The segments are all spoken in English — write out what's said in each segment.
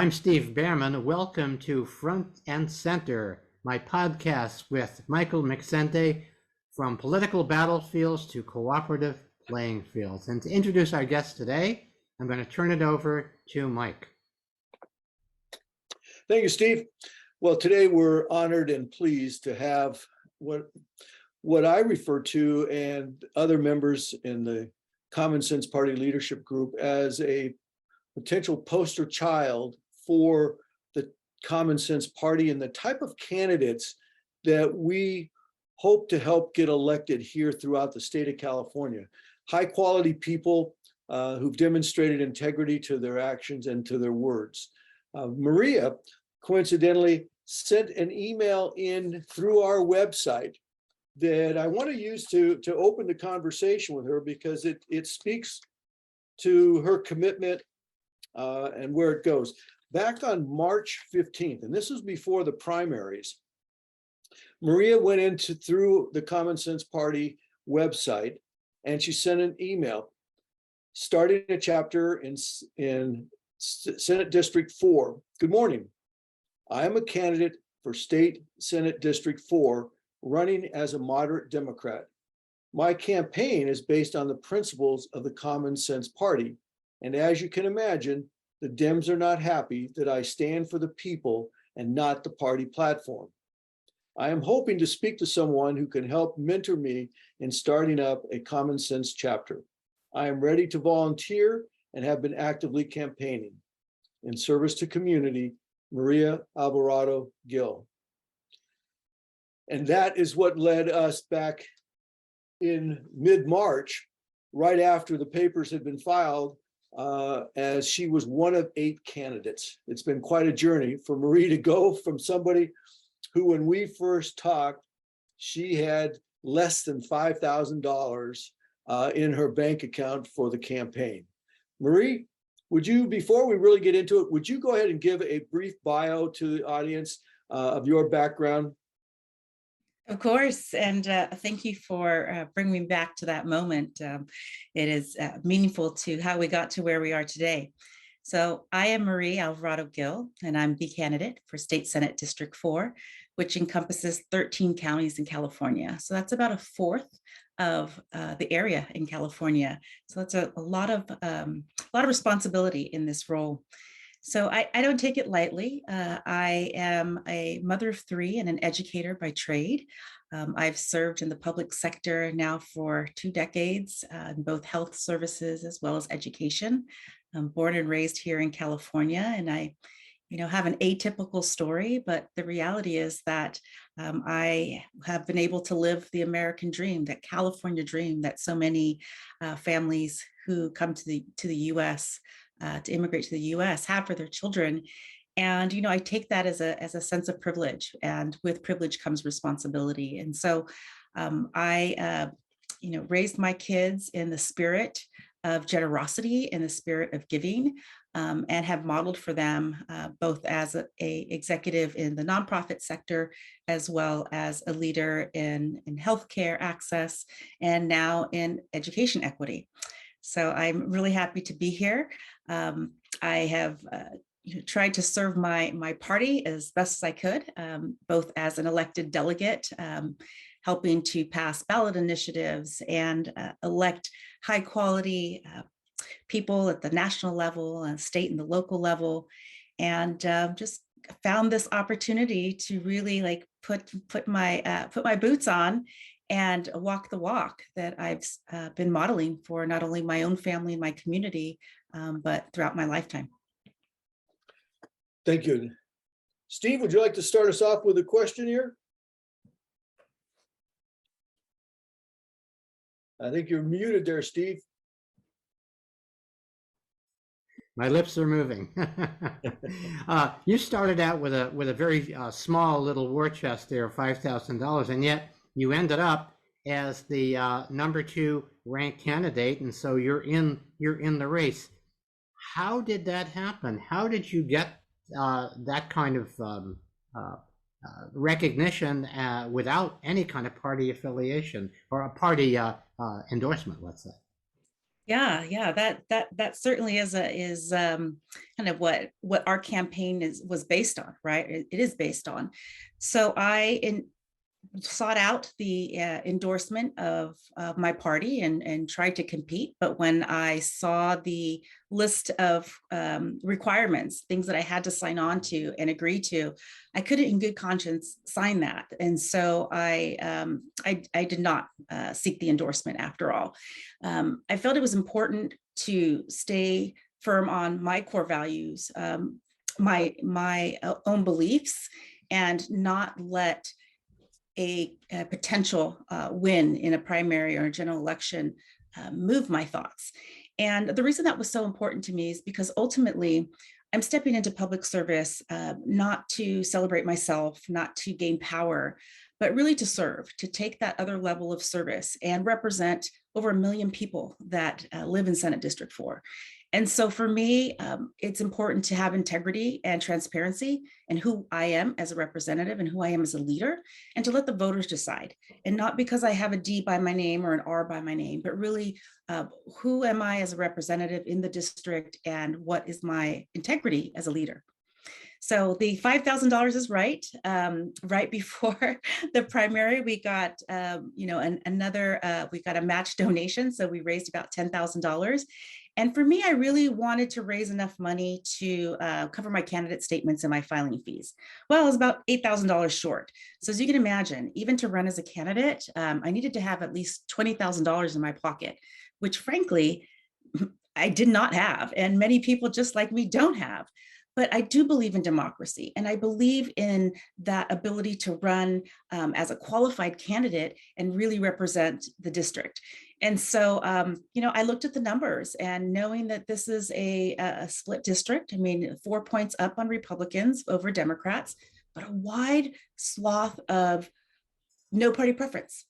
I'm Steve Behrman. Welcome to Front and Center, my podcast with Michael McSente, from political battlefields to cooperative playing fields. And to introduce our guest today, I'm going to turn it over to Mike. Thank you, Steve. Well, today we're honored and pleased to have what I refer to and other members in the Common Sense Party leadership group as a potential poster child for the Common Sense Party and the type of candidates that we hope to help get elected here throughout the state of California. High quality people who've demonstrated integrity to their actions and to their words. Maria, coincidentally, sent an email in through our website that I want to use to open the conversation with her because it speaks to her commitment and where it goes. Back on March 15th, and this was before the primaries, Maria went through the Common Sense Party website and she sent an email starting a chapter in Senate District 4. Good morning. I am a candidate for State Senate District 4 running as a moderate Democrat. My campaign is based on the principles of the Common Sense Party. And as you can imagine, the Dems are not happy that I stand for the people and not the party platform. I am hoping to speak to someone who can help mentor me in starting up a Common Sense chapter. I am ready to volunteer and have been actively campaigning. In service to community, Maria Alvarado-Gil. And that is what led us back in mid-March, right after the papers had been filed, as she was one of 8 candidates. It's been quite a journey for Marie to go from somebody who, when we first talked, she had less than $5,000 in her bank account for the campaign. Marie, would you, before we really get into it, would you go ahead and give a brief bio to the audience of your background? Of course, and thank you for bringing me back to that moment. It is meaningful to how we got to where we are today. So I am Marie Alvarado-Gil, and I'm the candidate for State Senate District 4, which encompasses 13 counties in California. So that's about a fourth of the area in California. So that's a lot of responsibility in this role. So I don't take it lightly. I am a mother of 3 and an educator by trade. I've served in the public sector now for 2 decades in both health services as well as education. I'm born and raised here in California, and I have an atypical story, but the reality is that I have been able to live the American dream, that California dream that so many families who come to the U.S. To immigrate to the U.S. have for their children. And, I take that as a sense of privilege, and with privilege comes responsibility. And so I raised my kids in the spirit of generosity, in the spirit of giving, and have modeled for them both as a executive in the nonprofit sector, as well as a leader in healthcare access, and now in education equity. So I'm really happy to be here. I have tried to serve my party as best as I could, both as an elected delegate, helping to pass ballot initiatives and elect high quality people at the national level and state and the local level, and just found this opportunity to really put my boots on and walk the walk that I've been modeling for not only my own family and my community, but throughout my lifetime. Thank you. Steve, would you like to start us off with a question here? I think you're muted there, Steve. My lips are moving. You started out with a very small little war chest there of $5,000, and yet you ended up as the number 2 ranked candidate, and so you're in the race. How did that happen? How did you get that kind of recognition without any kind of party affiliation or a party endorsement, let's say? Yeah, that certainly is kind of what our campaign was based on, right? It is based on. So sought out the endorsement of my party and tried to compete. But when I saw the list of requirements, things that I had to sign on to and agree to, I couldn't in good conscience sign that. And so I did not seek the endorsement after all. I felt it was important to stay firm on my core values, my own beliefs, and not let a potential win in a primary or a general election move my thoughts. And the reason that was so important to me is because ultimately I'm stepping into public service not to celebrate myself, not to gain power, but really to serve, to take that other level of service and represent over 1 million people that live in Senate District 4. And so for me, it's important to have integrity and transparency in who I am as a representative and who I am as a leader, and to let the voters decide. And not because I have a D by my name or an R by my name, but really who am I as a representative in the district and what is my integrity as a leader. So the $5,000 is right. Right before the primary, we got, we got a match donation. So we raised about $10,000. And for me, I really wanted to raise enough money to cover my candidate statements and my filing fees. Well, it was about $8,000 short. So as you can imagine, even to run as a candidate, I needed to have at least $20,000 in my pocket, which frankly, I did not have. And many people just like me don't have. But I do believe in democracy, and I believe in that ability to run as a qualified candidate and really represent the district. And so, I looked at the numbers, and knowing that this is a split district, I mean, 4 points up on Republicans over Democrats, but a wide swath of no party preference.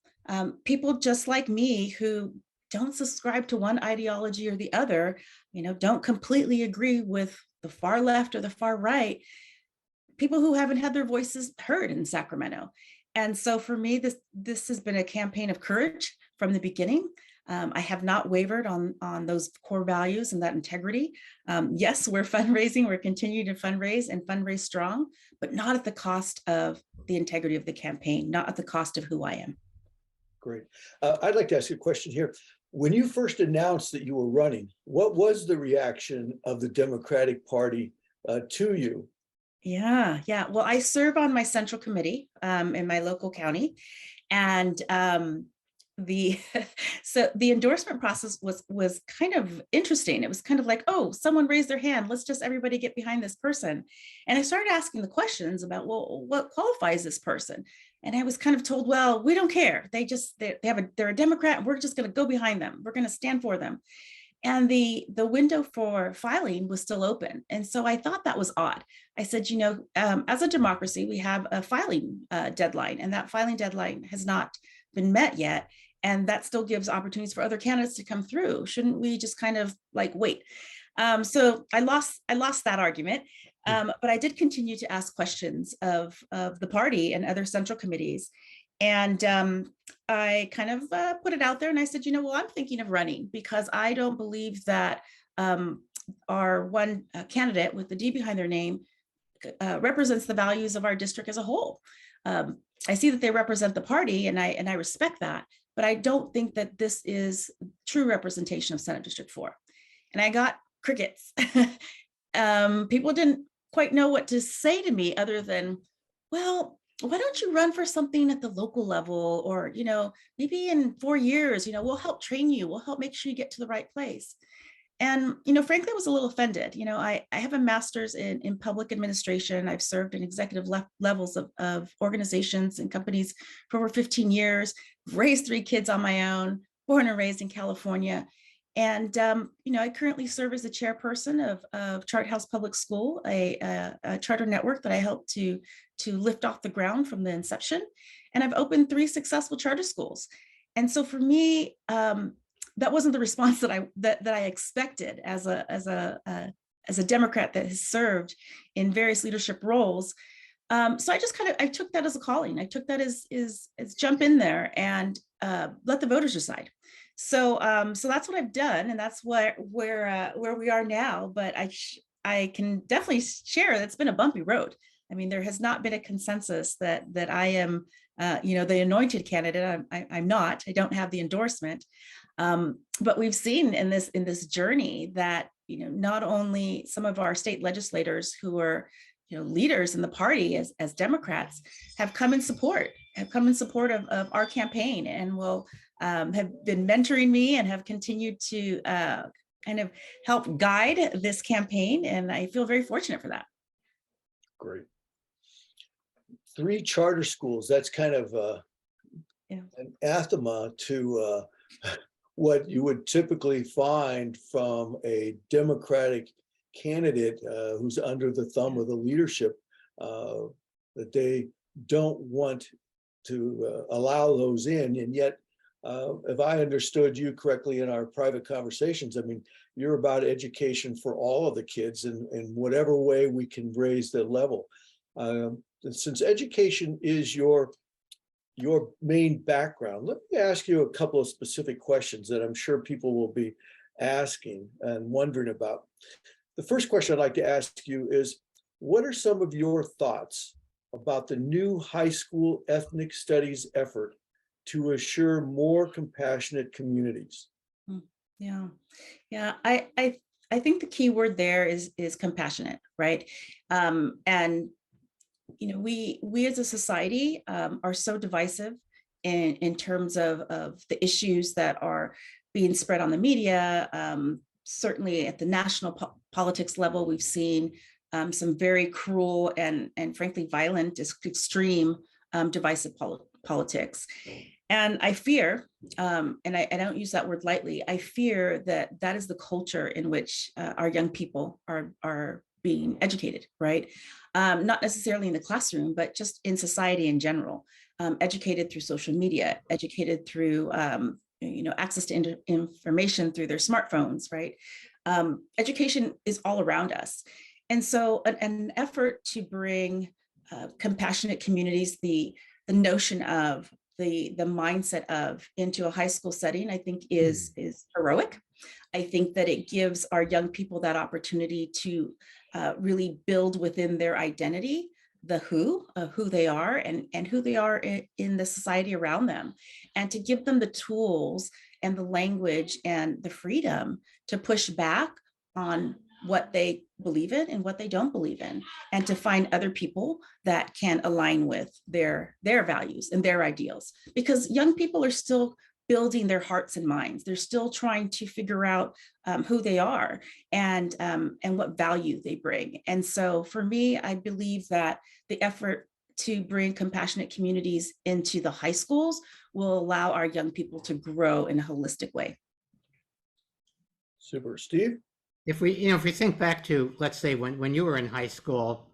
People just like me who don't subscribe to one ideology or the other, don't completely agree with the far left or the far right, people who haven't had their voices heard in Sacramento. And so for me, this has been a campaign of courage from the beginning. I have not wavered on those core values and that integrity. Yes, we're fundraising, we're continuing to fundraise and fundraise strong, but not at the cost of the integrity of the campaign, not at the cost of who I am. Great. I'd like to ask you a question here. When you first announced that you were running, what was the reaction of the Democratic Party to you? Yeah. Well, I serve on my central committee in my local county, and the so the endorsement process was kind of interesting. It was kind of like, oh, someone raised their hand, let's just everybody get behind this person. And I started asking the questions about, well, what qualifies this person? And I was kind of told, well, we don't care, they're a Democrat and we're just going to go behind them, we're going to stand for them. And the window for filing was still open. And so I thought that was odd. I said, as a democracy, we have a filing deadline, and that filing deadline has not been met yet. And that still gives opportunities for other candidates to come through. Shouldn't we just kind of like wait? So I lost that argument. But I did continue to ask questions of the party and other central committees. And I kind of put it out there, and I said, well, I'm thinking of running because I don't believe that our one candidate with the D behind their name represents the values of our district as a whole. I see that they represent the party, and I respect that, but I don't think that this is true representation of Senate District 4. And I got crickets. People didn't quite know what to say to me other than, well, why don't you run for something at the local level, or maybe in 4 years, we'll help train you, we'll help make sure you get to the right place. And frankly, I was a little offended. I have a master's in public administration. I've served in executive levels of organizations and companies for over 15 years, raised 3 kids on my own, born and raised in California. And I currently serve as the chairperson of Chart House Public School, a charter network that I helped to lift off the ground from the inception. And I've opened 3 successful charter schools. And so for me, that wasn't the response that I expected as a Democrat that has served in various leadership roles. So I took that as a calling. I took that as jump in there and let the voters decide. So that's what I've done, and that's where we are now. But I can definitely share that's been a bumpy road. I mean, there has not been a consensus that I am, the anointed candidate. I'm not. I don't have the endorsement. But we've seen in this journey that not only some of our state legislators who are leaders in the party as Democrats have come in support of our campaign, and will have been mentoring me and have continued to kind of help guide this campaign. And I feel very fortunate for that. Great. 3 charter schools, that's kind of Yeah. an anathema to what you would typically find from a Democratic candidate who's under the thumb of the leadership, that they don't want to allow those in. And yet, if I understood you correctly in our private conversations, I mean, you're about education for all of the kids in whatever way we can raise the level. Since education is your main background, let me ask you a couple of specific questions that I'm sure people will be asking and wondering about. The first question I'd like to ask you is, what are some of your thoughts about the new high school ethnic studies effort to assure more compassionate communities? Yeah. I think the key word there is compassionate, right? And we as a society are so divisive in terms of the issues that are being spread on the media. Certainly at the national politics level, we've seen some very cruel and frankly violent, extreme divisive politics. And I fear, and I don't use that word lightly, I fear that is the culture in which our young people are being educated, right? Not necessarily in the classroom, but just in society in general, educated through social media, educated through access to information through their smartphones, right? Education is all around us. And so an effort to bring compassionate communities, the notion of the mindset of into a high school setting, I think is heroic. I think that it gives our young people that opportunity to really build within their identity the who they are and who they are in the society around them, and to give them the tools and the language and the freedom to push back on what they believe in and what they don't believe in, and to find other people that can align with their values and their ideals. Because young people are still building their hearts and minds. They're still trying to figure out who they are and what value they bring. And so for me, I believe that the effort to bring compassionate communities into the high schools will allow our young people to grow in a holistic way. Super. Steve? If we think back to, let's say, when you were in high school,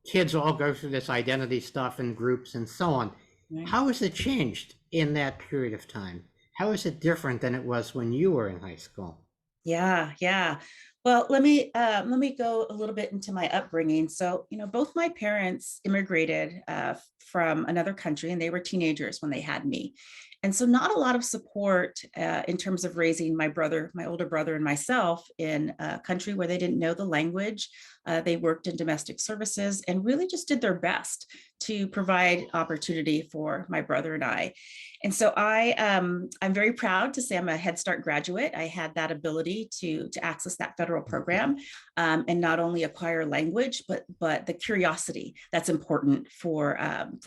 kids all go through this identity stuff in groups and so on. Right. How has it changed in that period of time? How is it different than it was when you were in high school? Yeah. Well, let me go a little bit into my upbringing. So, both my parents immigrated from another country, and they were teenagers when they had me. And so not a lot of support in terms of raising my older brother and myself in a country where they didn't know the language. They worked in domestic services and really just did their best to provide opportunity for my brother and I. And so I'm very proud to say I'm a Head Start graduate. I had that ability to access that federal program and not only acquire language, but the curiosity that's important for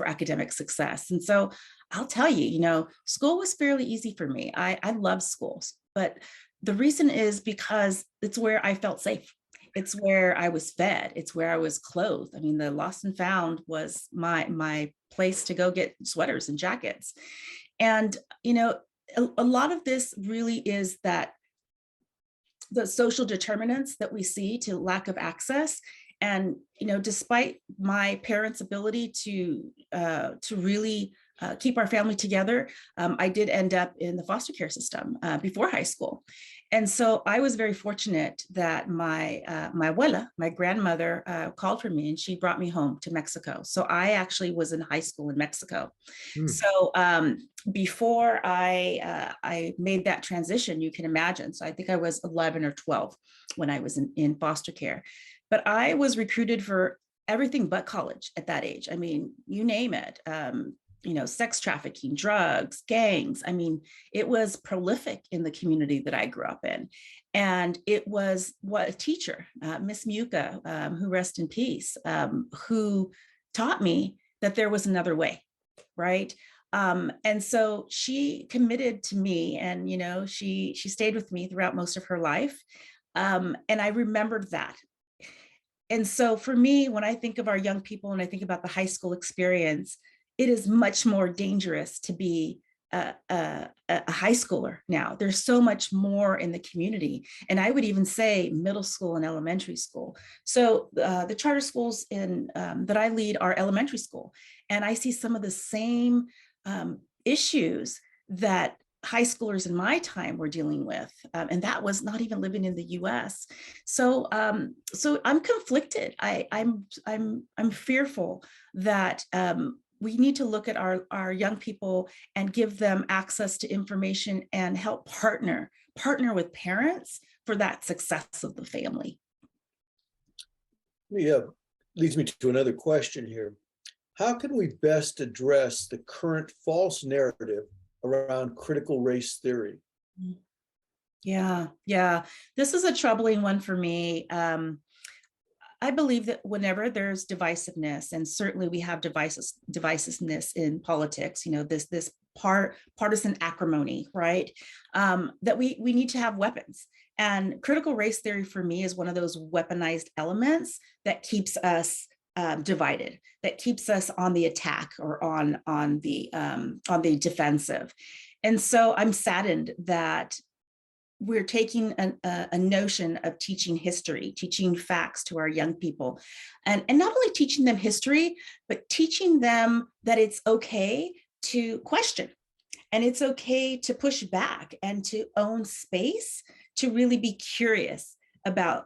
academic success. And so I'll tell you, school was fairly easy for me. I love schools, but the reason is because it's where I felt safe. It's where I was fed. It's where I was clothed. I mean, the lost and found was my place to go get sweaters and jackets. And, a lot of this really is that the social determinants that we see to lack of access. And, despite my parents' ability to really keep our family together, I did end up in the foster care system before high school. And so I was very fortunate that my abuela, my grandmother, called for me and she brought me home to Mexico. So I actually was in high school in Mexico. Hmm. So before I made that transition, you can imagine. So I think I was 11 or 12 when I was in foster care. But I was recruited for everything but college at that age. I mean, you name it. Sex trafficking, drugs, gangs. I mean, it was prolific in the community that I grew up in. And it was what a teacher, Miss Muka, who rest in peace, who taught me that there was another way, right? And so she committed to me, and she stayed with me throughout most of her life. And I remembered that. And so for me, when I think of our young people and I think about the high school experience, it is much more dangerous to be a high schooler now. There's so much more in the community. And I would even say middle school and elementary school. So the charter schools that I lead are elementary school. And I see some of the same issues that high schoolers in my time were dealing with, and that was not even living in the U.S. So I'm conflicted. I'm fearful that we need to look at our young people and give them access to information and help partner with parents for that success of the family. Yeah, leads me to another question here. How can we best address the current false narrative around critical race theory? Yeah. This is a troubling one for me. I believe that whenever there's divisiveness, and certainly we have divisiveness in politics, this partisan acrimony, right? That we need to have weapons. And critical race theory for me is one of those weaponized elements that keeps us divided, that keeps us on the attack or on the defensive. And so I'm saddened that we're taking a notion of teaching history, teaching facts to our young people, and not only teaching them history, but teaching them that it's okay to question, and it's okay to push back and to own space, to really be curious about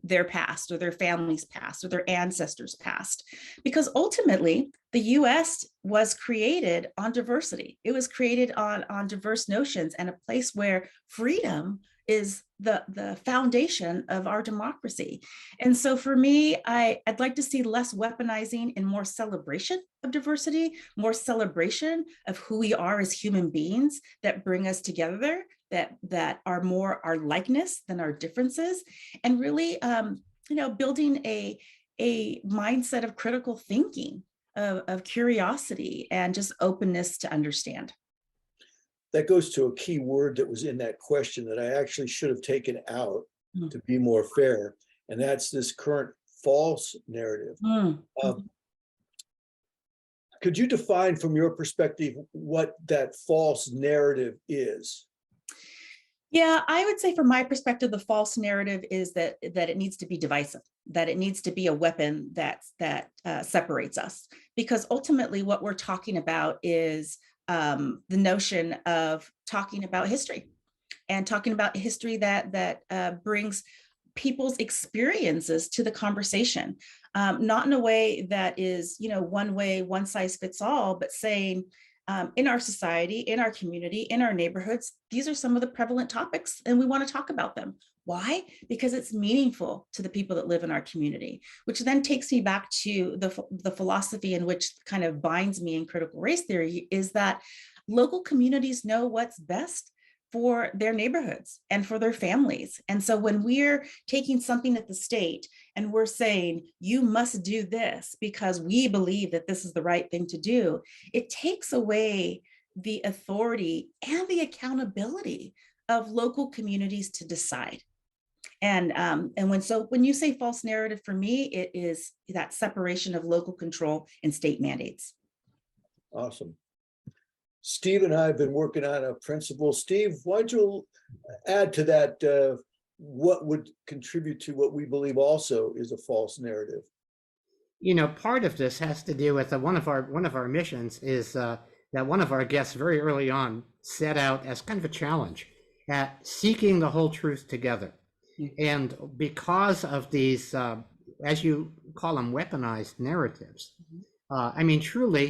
their past or their family's past or their ancestors' past. Because ultimately, the US was created on diversity. It was created on diverse notions, and a place where freedom is the foundation of our democracy. And so for me, I'd like to see less weaponizing and more celebration of diversity, more celebration of who we are as human beings that bring us together, that are more our likeness than our differences, and really building a mindset of critical thinking, of curiosity, and just openness to understand. That goes to a key word that was in that question that I actually should have taken out to be more fair, and that's this current false narrative. Could you define from your perspective what that false narrative is? Yeah, I would say from my perspective, the false narrative is that it needs to be divisive, that it needs to be a weapon that separates us. Because ultimately what we're talking about is the notion of talking about history, and talking about history that brings people's experiences to the conversation, not in a way that is, one way, one size fits all, but saying, in our society, in our community, in our neighborhoods, these are some of the prevalent topics, and we want to talk about them. Why? Because it's meaningful to the people that live in our community, which then takes me back to the philosophy in which kind of binds me in critical race theory, is that local communities know what's best for their neighborhoods and for their families. And so when we're taking something at the state and we're saying, you must do this because we believe that this is the right thing to do, it takes away the authority and the accountability of local communities to decide. And when you say false narrative, for me, it is that separation of local control and state mandates. Awesome. Steve and I have been working on a principle. Steve, why don't you add to that what would contribute to what we believe also is a false narrative? Part of this has to do with one of our missions is that one of our guests very early on set out as kind of a challenge. at seeking the whole truth together. Mm. And because of these, as you call them, weaponized narratives, I mean, truly,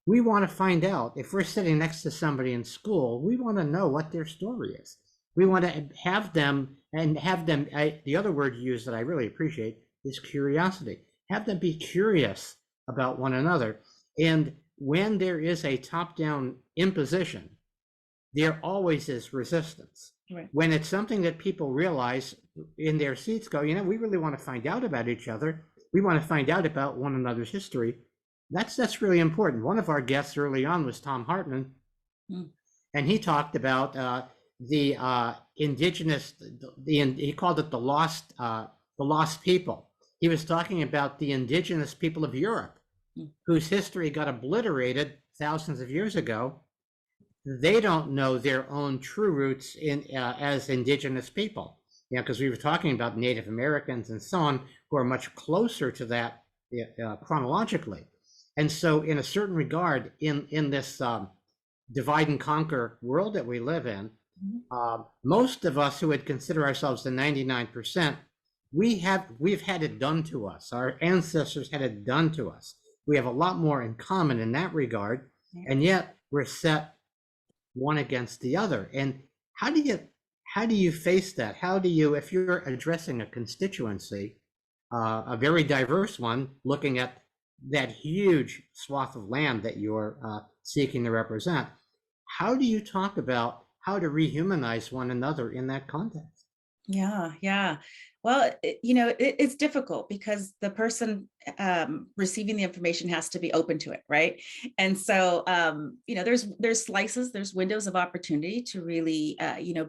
we want to find out if we're sitting next to somebody in school, we want to know what their story is. We want to have them the other word you use that I really appreciate is curiosity. Have them be curious about one another. And when there is a top-down imposition, there always is resistance. Right. When it's something that people realize in their seats, go, you know, we really want to find out about each other. We want to find out about one another's history. That's really important. One of our guests early on was Tom Hartman, and he talked about the indigenous. He called it the lost people. He was talking about the indigenous people of Europe, whose history got obliterated thousands of years ago. They don't know their own true roots as indigenous people, because we were talking about Native Americans and so on, who are much closer to that chronologically. And so in a certain regard, in this divide and conquer world that we live in, most of us who would consider ourselves the 99%, we've had it done to us. Our ancestors had it done to us. We have a lot more in common in that regard, and yet we're set one against the other. And how do you face that? How do you, if you're addressing a constituency, a very diverse one, looking at that huge swath of land that you're seeking to represent, how do you talk about how to rehumanize one another in that context? Yeah. Well, it's difficult because the person receiving the information has to be open to it, right? And so, there's slices, there's windows of opportunity to really,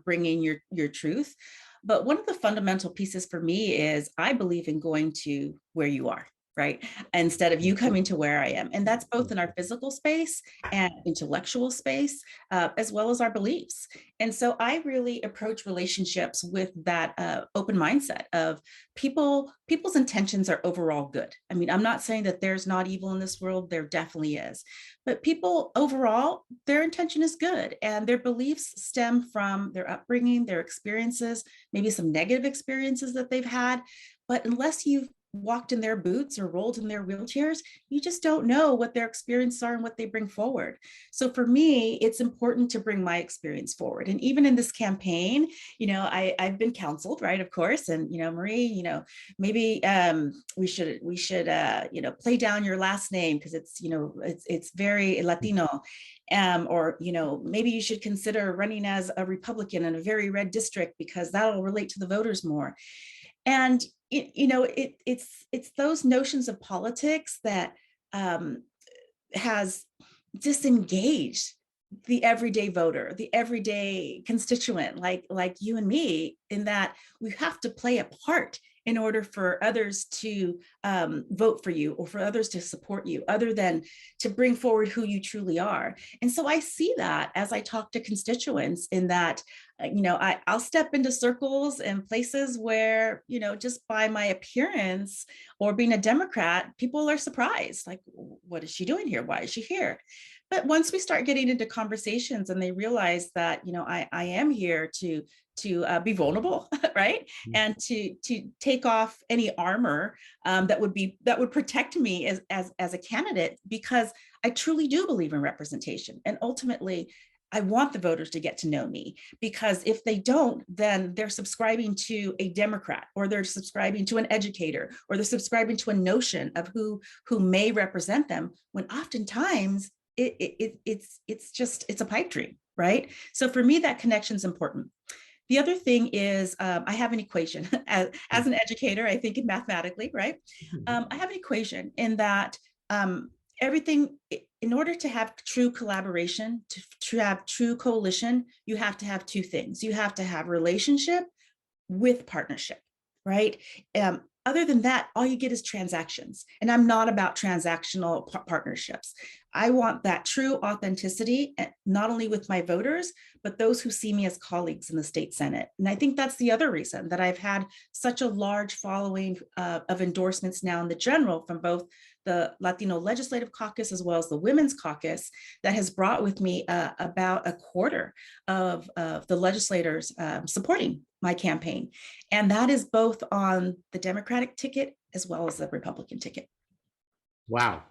bring in your truth. But one of the fundamental pieces for me is I believe in going to where you are, right? Instead of you coming to where I am. And that's both in our physical space and intellectual space, as well as our beliefs. And so I really approach relationships with that open mindset of people's intentions are overall good. I mean, I'm not saying that there's not evil in this world, there definitely is. But people overall, their intention is good and their beliefs stem from their upbringing, their experiences, maybe some negative experiences that they've had. But unless you've walked in their boots or rolled in their wheelchairs, you just don't know what their experiences are and what they bring forward. So for me, it's important to bring my experience forward. And even in this campaign, I've been counseled, right? Of course. And, Marie, maybe we should play down your last name because it's very Latino. Or maybe you should consider running as a Republican in a very red district because that'll relate to the voters more. And it's those notions of politics that has disengaged the everyday voter, the everyday constituent, like you and me, in that we have to play a part in order for others to vote for you or for others to support you, other than to bring forward who you truly are. And so I see that as I talk to constituents in that, I'll step into circles and places where, just by my appearance or being a Democrat, people are surprised. Like, what is she doing here? Why is she here? But once we start getting into conversations and they realize that, I am here to be vulnerable, right? And to take off any armor that would protect me as a candidate, because I truly do believe in representation. And ultimately, I want the voters to get to know me, because if they don't, then they're subscribing to a Democrat, or they're subscribing to an educator, or they're subscribing to a notion of who may represent them, when oftentimes it's a pipe dream, right? So for me, that connection is important. The other thing is I have an equation as an educator, I think mathematically, right? I have an equation in that everything, in order to have true collaboration, to have true coalition, you have to have two things. You have to have relationship with partnership, right? Other than that, all you get is transactions. And I'm not about transactional partnerships. I want that true authenticity, not only with my voters, but those who see me as colleagues in the state Senate. And I think that's the other reason that I've had such a large following of endorsements now in the general from both the Latino Legislative Caucus as well as the Women's Caucus that has brought with me about a quarter of the legislators supporting my campaign. And that is both on the Democratic ticket as well as the Republican ticket. Wow.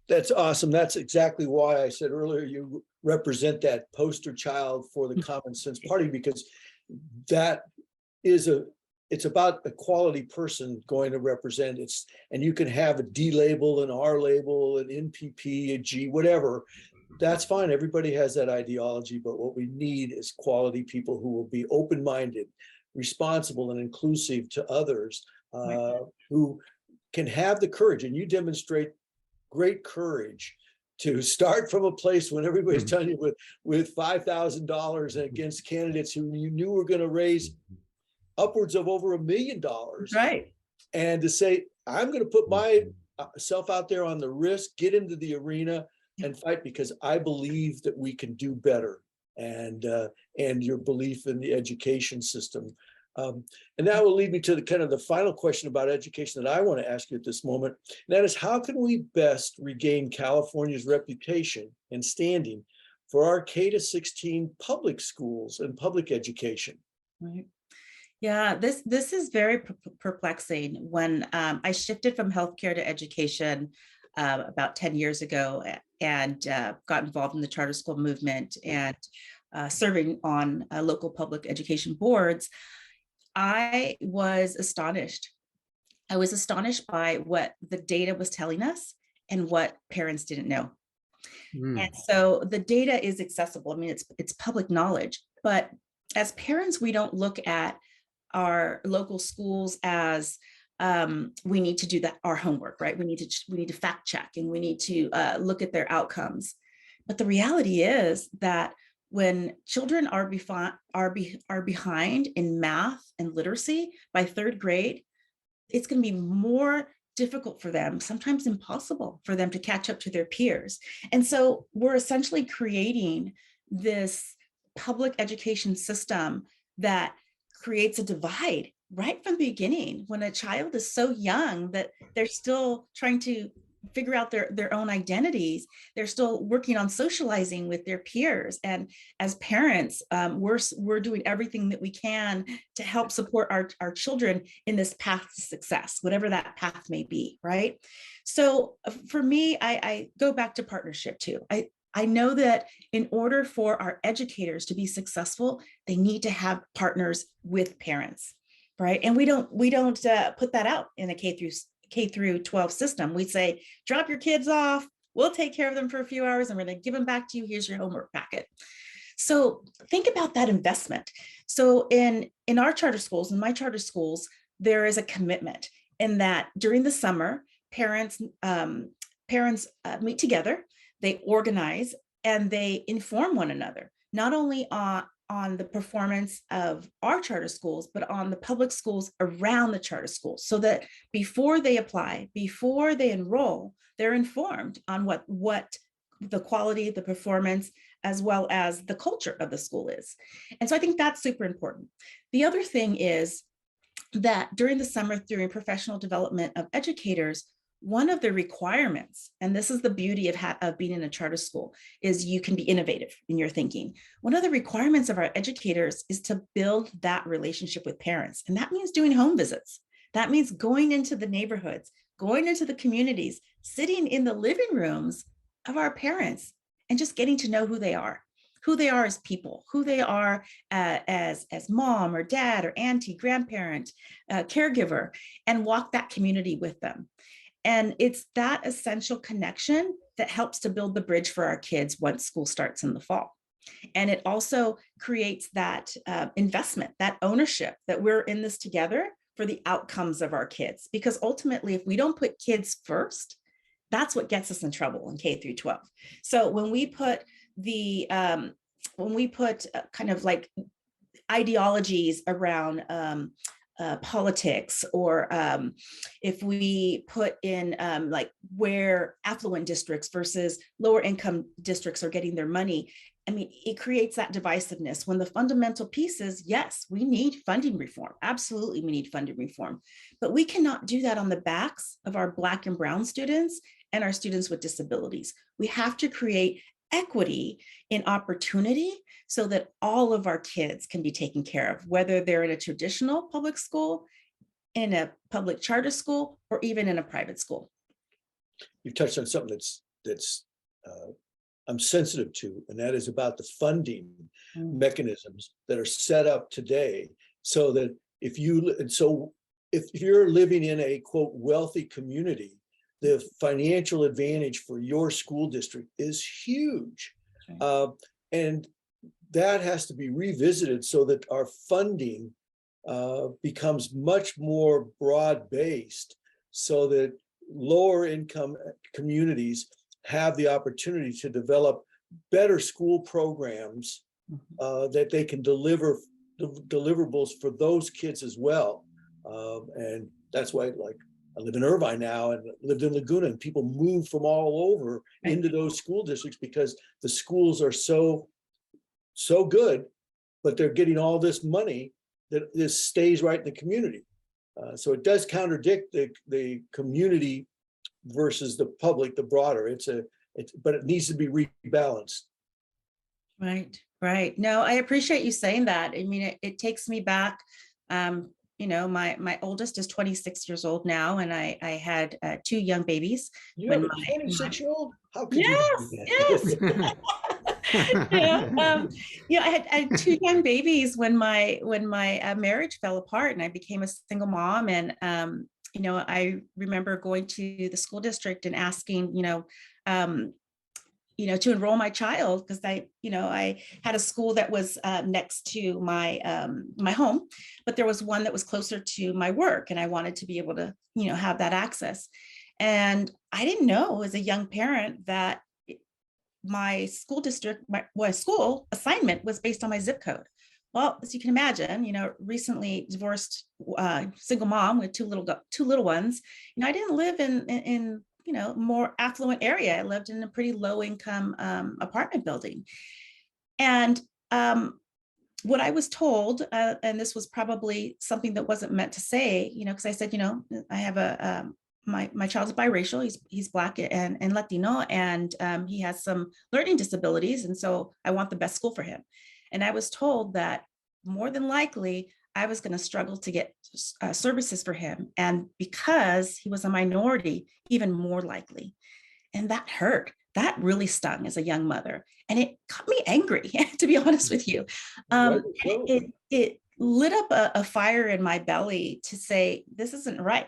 That's awesome. That's exactly why I said earlier you represent that poster child for the Common Sense Party, because that is it's about a quality person going to represent it. And you can have a D label, an R label, an NPP, a G, whatever. That's fine. Everybody has that ideology, but what we need is quality people who will be open-minded, responsible, and inclusive to others, who can have the courage. And you demonstrate great courage to start from a place when everybody's telling you with $5,000 against candidates who you knew were going to raise upwards of over $1 million. Right. And to say, I'm going to put myself out there on the risk, get into the arena and fight because I believe that we can do better. And your belief in the education system. And that will lead me to the kind of the final question about education that I want to ask you at this moment. And that is, how can we best regain California's reputation and standing for our K-16 public schools and public education? Right. Yeah, this is very perplexing. When I shifted from healthcare to education about 10 years ago and got involved in the charter school movement and serving on local public education boards, I was astonished. I was astonished by what the data was telling us and what parents didn't know. And so the data is accessible. I mean, it's public knowledge, but as parents, we don't look at our local schools as we need to do our homework, right? We need to fact check and we need to look at their outcomes. But the reality is that when children are behind in math and literacy by third grade, it's going to be more difficult for them, sometimes impossible for them to catch up to their peers. And so we're essentially creating this public education system that creates a divide right from the beginning, when a child is so young that they're still trying to figure out their own identities. They're still working on socializing with their peers. And as parents, we're doing everything that we can to help support our children in this path to success, whatever that path may be, right? So for me, I go back to partnership too. I know that in order for our educators to be successful, they need to have partners with parents, right? And we don't put that out in a K through 12 system. We say, drop your kids off, we'll take care of them for a few hours and we're going to give them back to you. Here's your homework packet. So think about that investment. So in our charter schools, in my charter schools, there is a commitment in that during the summer, parents meet together, they organize, and they inform one another, not only on the performance of our charter schools, but on the public schools around the charter schools, so that before they apply, before they enroll, they're informed on what the quality, the performance, as well as the culture of the school is. And so I think that's super important. The other thing is that during the summer, during professional development of educators, one of the requirements, and this is the beauty of being in a charter school, is you can be innovative in your thinking. One of the requirements of our educators is to build that relationship with parents. And that means doing home visits. That means going into the neighborhoods, going into the communities, sitting in the living rooms of our parents and just getting to know who they are as people, who they are as mom or dad or auntie, grandparent, caregiver, and walk that community with them. And it's that essential connection that helps to build the bridge for our kids once school starts in the fall. And it also creates that investment, that ownership, that we're in this together for the outcomes of our kids. Because ultimately, if we don't put kids first, that's what gets us in trouble in K through 12. So when we put kind of like ideologies around politics, or if we put in like where affluent districts versus lower income districts are getting their money, I mean, it creates that divisiveness when the fundamental piece is, yes, we need funding reform. Absolutely, we need funding reform. But we cannot do that on the backs of our Black and Brown students and our students with disabilities. We have to create equity in opportunity so that all of our kids can be taken care of, whether they're in a traditional public school, in a public charter school, or even in a private school. You touched on something that's I'm sensitive to, and that is about the funding mechanisms that are set up today, so that if you're living in a quote wealthy community, the financial advantage for your school district is huge. And that has to be revisited so that our funding becomes much more broad-based, so that lower income communities have the opportunity to develop better school programs that they can deliver deliverables for those kids as well. And that's why, like, I live in Irvine now and lived in Laguna, and people move from all over into those school districts because the schools are so good, but they're getting all this money that this stays right in the community. So it does contradict the community versus the public, the broader. But it needs to be rebalanced. Right. No, I appreciate you saying that. I mean, it takes me back. My oldest is 26 years old now, and I had 2 young babies. You have a 26-year-old? How could yes, you do that? Yes. I had 2 young babies when my marriage fell apart, and I became a single mom. And I remember going to the school district and asking, to enroll my child, because I had a school that was next to my home, but there was one that was closer to my work, and I wanted to be able to, have that access. And I didn't know as a young parent that my school district, my school assignment was based on my zip code. Well, as you can imagine, recently divorced single mom with two little ones. I didn't live in more affluent area. I lived in a pretty low income apartment building. And what I was told, and this was probably something that wasn't meant to say, because I said, I have my child is biracial. He's Black and Latino, and he has some learning disabilities. And so I want the best school for him. And I was told that more than likely I was going to struggle to get services for him. And because he was a minority, even more likely. And that hurt. That really stung as a young mother. And it got me angry, to be honest with you. It lit up a fire in my belly to say, this isn't right.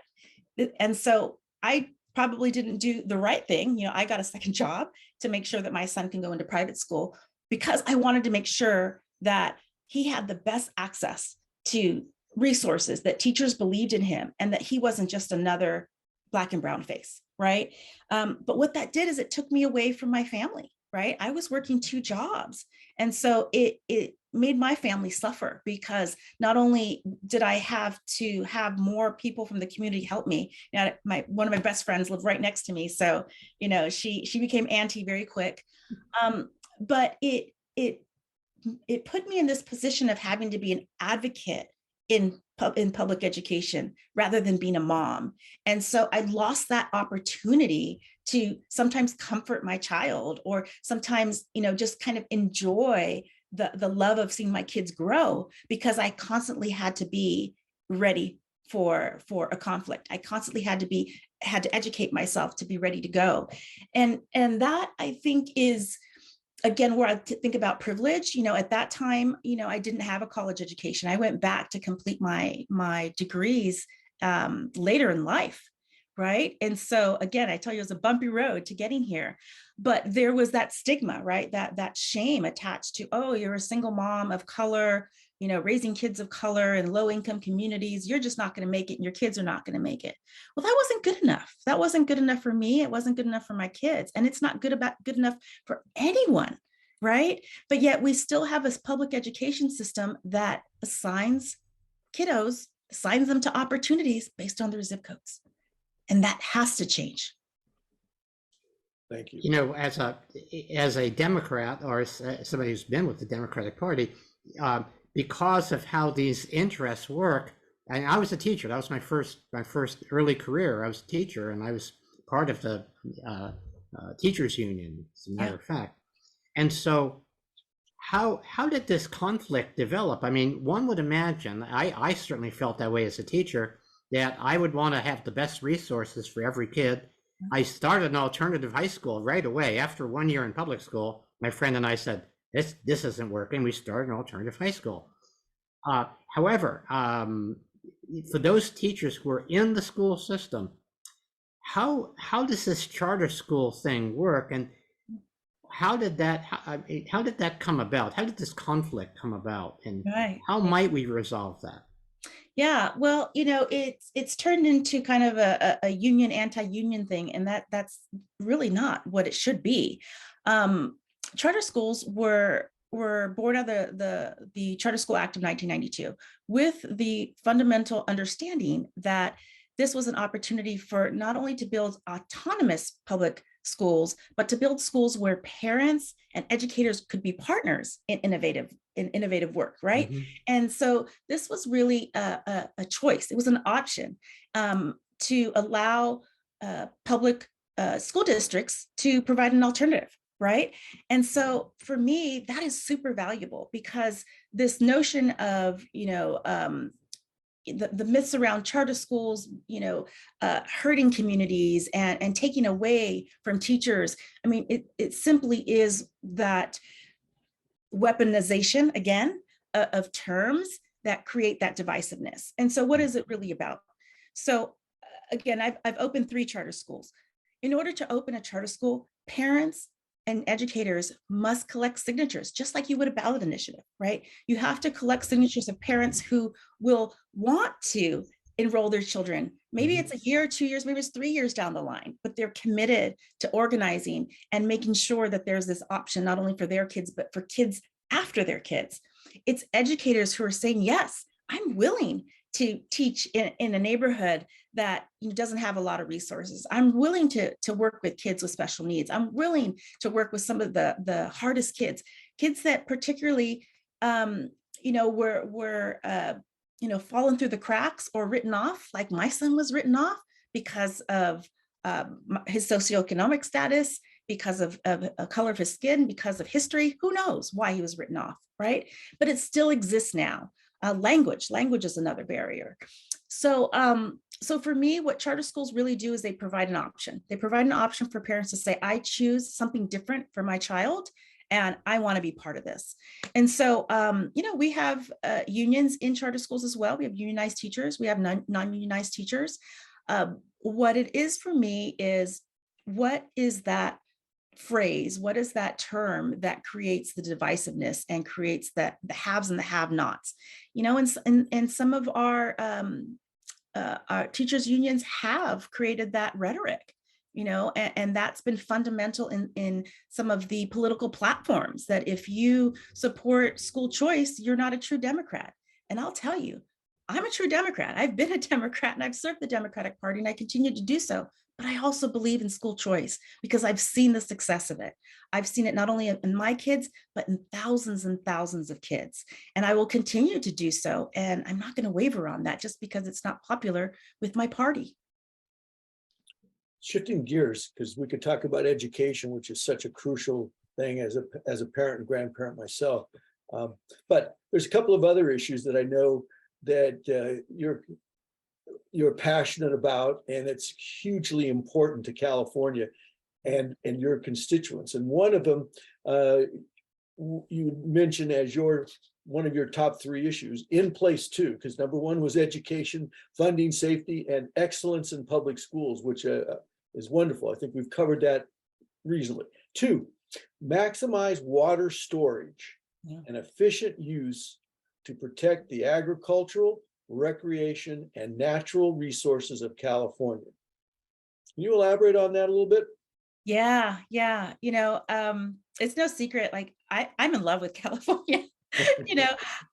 And so I probably didn't do the right thing. I got a second job to make sure that my son can go into private school, because I wanted to make sure that he had the best access to resources, that teachers believed in him, and that he wasn't just another Black and brown face, right? But what that did is it took me away from my family, right? I was working 2 jobs. And so it made my family suffer, because not only did I have to have more people from the community help me. Now, one of my best friends lived right next to me. So, she became auntie very quick. But it put me in this position of having to be an advocate in public education rather than being a mom. And so I lost that opportunity to sometimes comfort my child, or sometimes, just kind of enjoy the love of seeing my kids grow, because I constantly had to be ready for a conflict. I constantly had to educate myself to be ready to go. And that, I think, is again, where I think about privilege. At that time, I didn't have a college education. I went back to complete my degrees later in life, right? And so again, I tell you, it was a bumpy road to getting here, but there was that stigma, right? That shame attached to, oh, you're a single mom of color, raising kids of color in low income communities. You're just not going to make it, and your kids are not going to make it. Well, that wasn't good enough. That wasn't good enough for me. It wasn't good enough for my kids. And it's not good enough for anyone, right? But yet we still have this public education system that assigns them to opportunities based on their zip codes. And that has to change. Thank you. You know, as a Democrat, or as somebody who's been with the Democratic Party, because of how these interests work, and I was a teacher. That was my first early career. I was a teacher, and I was part of the teachers union, as a matter of fact. And so, how did this conflict develop? I mean, one would imagine, I certainly felt that way as a teacher, that I would want to have the best resources for every kid. I started an alternative high school right away. After 1 year in public school, my friend and I said, this isn't working. We started an alternative high school. However, for those teachers who are in the school system, how does this charter school thing work? And how did that come about? How did this conflict come about? And Right. how might we resolve that? Yeah, well, it's turned into kind of a union anti-union thing, and that's really not what it should be. Charter schools were born out of the Charter School Act of 1992 with the fundamental understanding that this was an opportunity for not only to build autonomous public schools, but to build schools where parents and educators could be partners in innovative work, right? Mhm. And so this was really a choice. It was an option to allow public school districts to provide an alternative, right? And so for me, that is super valuable, because this notion of, the myths around charter schools, hurting communities and taking away from teachers. I mean, it simply is that weaponization, again, of terms that create that divisiveness. And so what is it really about? So again, I've opened 3 charter schools. In order to open a charter school, parents and educators must collect signatures, just like you would a ballot initiative, right? You have to collect signatures of parents who will want to enroll their children. Maybe it's a year, 2 years, maybe it's 3 years down the line, but they're committed to organizing and making sure that there's this option, not only for their kids, but for kids after their kids. It's educators who are saying, yes, I'm willing to teach in a neighborhood that doesn't have a lot of resources. I'm willing to work with kids with special needs. I'm willing to work with some of the hardest kids that particularly, were fallen through the cracks or written off, like my son was written off because of his socioeconomic status, because of a color of his skin, because of history. Who knows why he was written off, right? But it still exists now. Language is another barrier. So for me, what charter schools really do is they provide an option. They provide an option for parents to say, I choose something different for my child, and I want to be part of this. And so, we have unions in charter schools as well. We have unionized teachers. We have non-unionized teachers. What it is for me is, what is that phrase, what is that term that creates the divisiveness and creates the haves and the have-nots? And some of our teachers unions have created that rhetoric, and that's been fundamental in some of the political platforms, that if you support school choice, you're not a true Democrat. And I'll tell you, I'm a true Democrat. I've been a Democrat and I've served the Democratic Party, and I continue to do so. But I also believe in school choice because I've seen the success of it. I've seen it not only in my kids, but in thousands and thousands of kids. And I will continue to do so. And I'm not going to waver on that just because it's not popular with my party. Shifting gears, because we could talk about education, which is such a crucial thing as a parent and grandparent myself. But there's a couple of other issues that I know that you're passionate about, and it's hugely important to California and your constituents. And one of them you mentioned as one of your top 3 issues, in place 2, because number 1 was education, funding, safety, and excellence in public schools, which is wonderful. I think we've covered that reasonably. 2, maximize water storage and efficient use to protect the agricultural, recreation, and natural resources of California. Can you elaborate on that a little bit? Yeah. It's no secret, like I'm in love with California,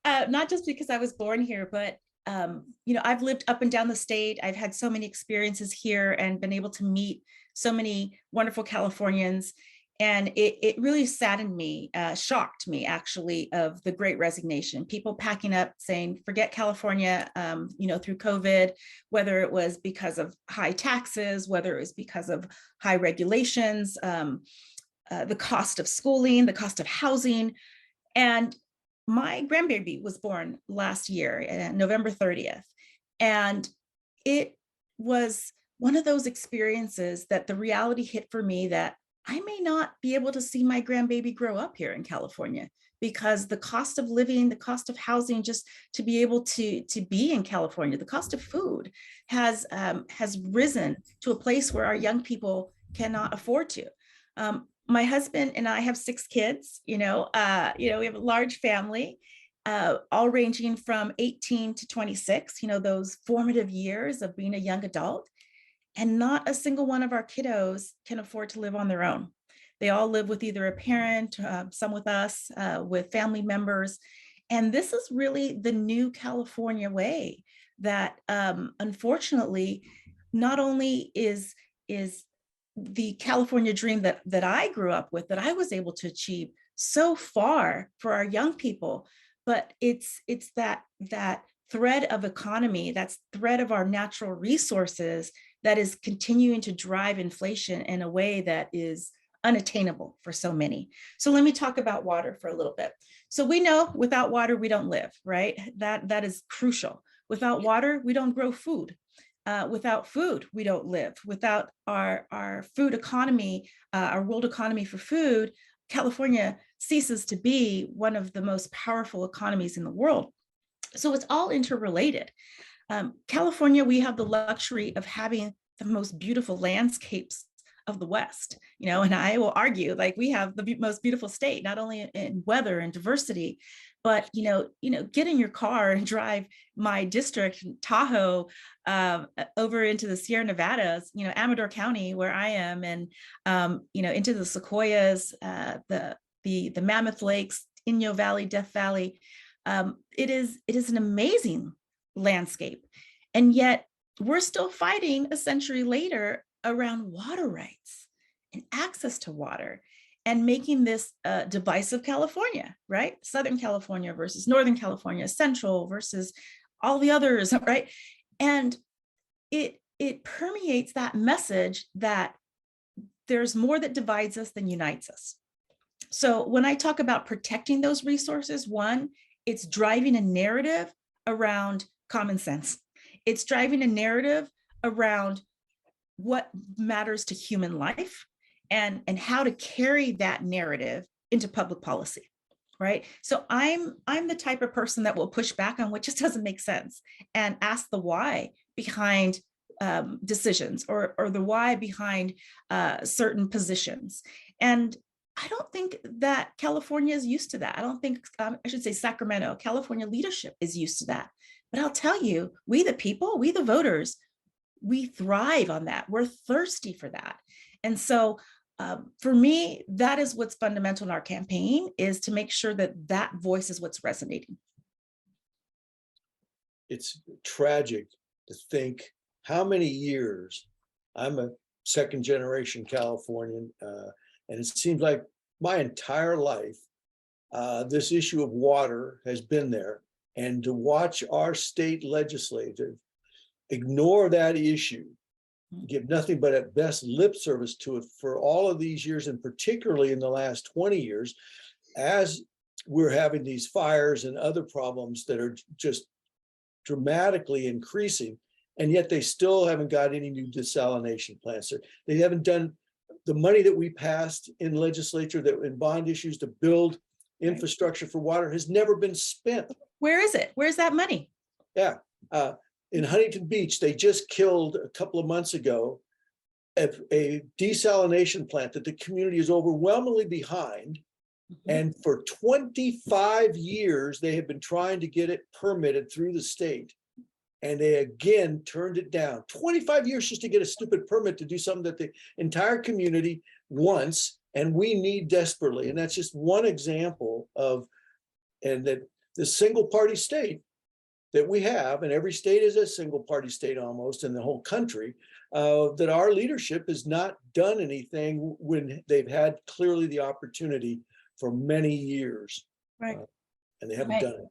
not just because I was born here, but I've lived up and down the state. I've had so many experiences here and been able to meet so many wonderful Californians. And it really saddened me, shocked me actually, of the Great Resignation. People packing up, saying, forget California, through COVID, whether it was because of high taxes, whether it was because of high regulations, the cost of schooling, the cost of housing. And my grandbaby was born last year, November 30th. And it was one of those experiences that the reality hit for me that I may not be able to see my grandbaby grow up here in California, because the cost of living, the cost of housing, just to be able to be in California, the cost of food has risen to a place where our young people cannot afford to. My husband and I have 6 kids, we have a large family, all ranging from 18 to 26, those formative years of being a young adult. And not a single one of our kiddos can afford to live on their own. They all live with either a parent, some with us, with family members. And this is really the new California way that, unfortunately, not only is the California dream that I grew up with, that I was able to achieve so far for our young people, but it's that thread of economy, that's thread of our natural resources that is continuing to drive inflation in a way that is unattainable for so many. So let me talk about water for a little bit. So we know without water, we don't live, right? That is crucial. Without water, we don't grow food. Without food, we don't live. Without our food economy, our world economy for food, California ceases to be one of the most powerful economies in the world. So it's all interrelated. California, we have the luxury of having the most beautiful landscapes of the West, and I will argue, like, we have the most beautiful state, not only in weather and diversity, but, get in your car and drive my district, Tahoe, over into the Sierra Nevadas, Amador County, where I am, and, into the Sequoias, the Mammoth Lakes, Inyo Valley, Death Valley. It is an amazing landscape. And yet we're still fighting a century later around water rights and access to water, and making this divisive California, right? Southern California versus Northern California, Central versus all the others, right? And it permeates that message that there's more that divides us than unites us. So when I talk about protecting those resources, one, it's driving a narrative around common sense. It's driving a narrative around what matters to human life, and how to carry that narrative into public policy, right? So I'm the type of person that will push back on what just doesn't make sense, and ask the why behind decisions, or the why behind certain positions. And I don't think that California is used to that. I don't think, I should say Sacramento, California leadership is used to that. But I'll tell you, we the people, we the voters, we thrive on that. We're thirsty for that. And so for me, that is what's fundamental in our campaign, is to make sure that that voice is what's resonating. It's tragic to think how many years. I'm a second generation Californian, and it seems like my entire life, this issue of water has been there. And to watch our state legislature ignore that issue, give nothing but at best lip service to it for all of these years, and particularly in the last 20 years, as we're having these fires and other problems that are just dramatically increasing, and yet they still haven't got any new desalination plants. They haven't done the money that we passed in legislature, that in bond issues to build infrastructure for water, has never been spent. Where is it? Where's that money? Yeah. In Huntington Beach, they just killed a couple of months ago a desalination plant that the community is overwhelmingly behind. And for 25 years, they have been trying to get it permitted through the state. And they again turned it down. 25 years just to get a stupid permit to do something that the entire community wants and we need desperately. And that's just one example of, and that the single party state that we have, and every state is a single party state almost in the whole country, that our leadership has not done anything when they've had clearly the opportunity for many years. Right. And they haven't Right. done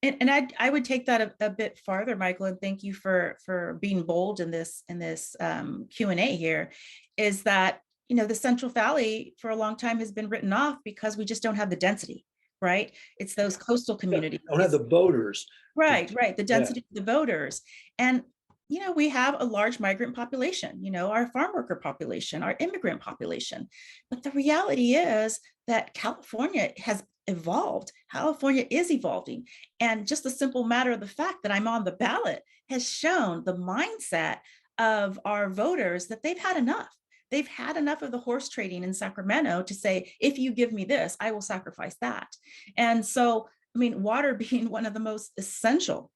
it. And I would take that a bit farther, Michael, and thank you for being bold in this Q&A here, is that, you know, the Central Valley for a long time has been written off because we just don't have the density, right? It's those coastal communities. Don't have the voters. Right, the density of the voters. And, you know, we have a large migrant population, you know, our farm worker population, our immigrant population. But the reality is that California has evolved. California is evolving. And just the simple matter of the fact that I'm on the ballot has shown the mindset of our voters that they've had enough. They've had enough of the horse trading in Sacramento to say, if you give me this, I will sacrifice that. And so, I mean, water being one of the most essential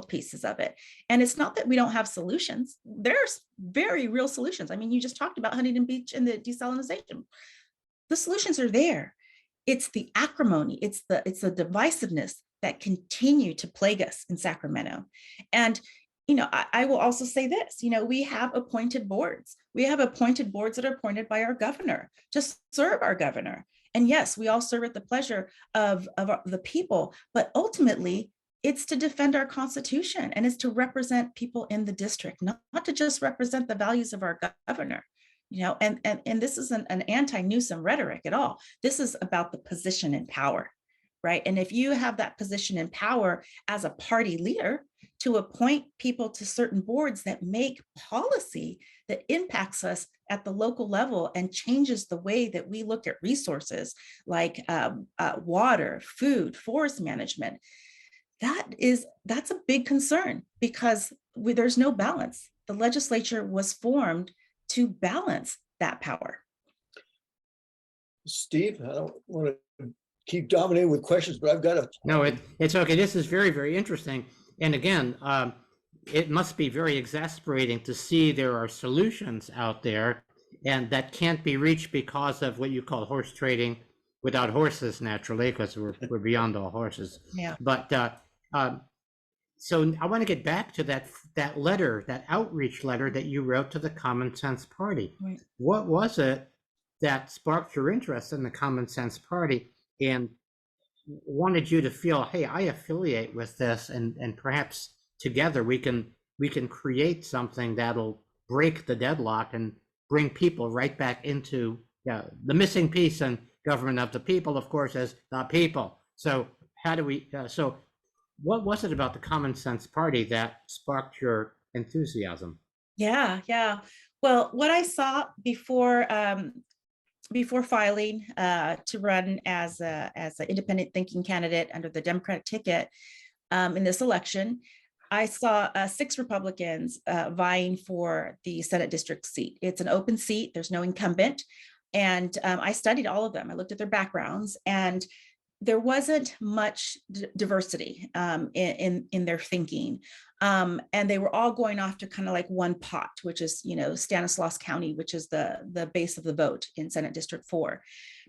pieces of it. And it's not that we don't have solutions. There's very real solutions. I mean, you just talked about Huntington Beach and the desalination. The solutions are there. It's the acrimony, it's the divisiveness that continue to plague us in Sacramento. And, you know, I will also say this, you know, we have appointed boards. We have appointed boards that are appointed by our governor to serve our governor. And yes, we all serve at the pleasure of the people, but ultimately it's to defend our Constitution and it's to represent people in the district, not to just represent the values of our governor. You know, and this isn't an anti-Newsom rhetoric at all. This is about the position in power, right? And if you have that position in power as a party leader to appoint people to certain boards that make policy that impacts us at the local level and changes the way that we look at resources like water, food, forest management, that's a big concern because there's no balance. The legislature was formed to balance that power. Steve, I don't want to keep dominating with questions, but I've got to. No, it's okay. This is very, very interesting. And again, it must be very exasperating to see there are solutions out there and that can't be reached because of what you call horse trading without horses, naturally, because we're beyond all horses. Yeah. But so I want to get back to that letter, that outreach letter that you wrote to the Common Sense Party. Right. What was it that sparked your interest in the Common Sense Party and wanted you to feel, hey, I affiliate with this, and perhaps together we can create something that'll break the deadlock and bring people right back into the missing piece in government of the people, of course, is the people. So how do we? What was it about the Common Sense Party that sparked your enthusiasm? Yeah. Well, what I saw before filing to run as an independent thinking candidate under the Democratic ticket in this election, I saw 6 Republicans vying for the Senate district seat. It's an open seat. There's no incumbent. And I studied all of them. I looked at their backgrounds, and there wasn't much diversity in their thinking. And they were all going off to kind of like one pot, which is, you know, Stanislaus County, which is the base of the vote in Senate District 4.